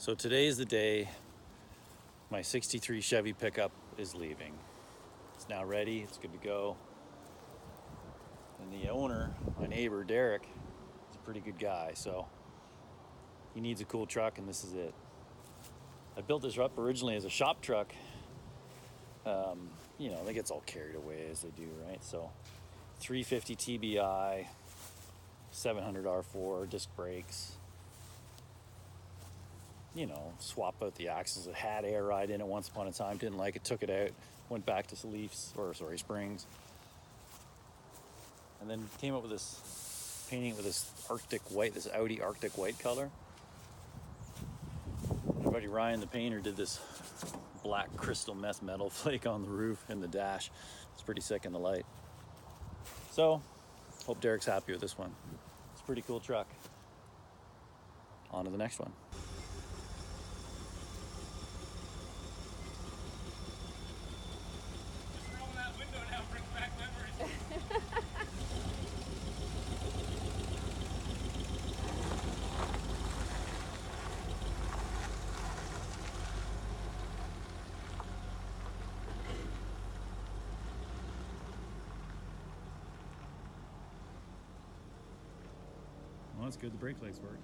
So today's the day my 63 Chevy Pickup is leaving. It's now ready, it's good to go. And the owner, my neighbor, Derek, is a pretty good guy, so he needs a cool truck and this is it. I built this up originally as a shop truck. You know, it gets all carried away as they do, right? So 350 TBI, 700 R4, disc brakes. You know, swap out the axles. It had air ride in it once upon a time, didn't like it, took it out, went back to leafs, springs. And then came up with this, painting it with this Arctic white, this Audi Arctic white color. My buddy Ryan, the painter, did this black crystal meth metal flake on the roof and the dash. It's pretty sick in the light. So, hope Derek's happy with this one. It's a pretty cool truck. On to the next one. Well, that's good. The brake lights work.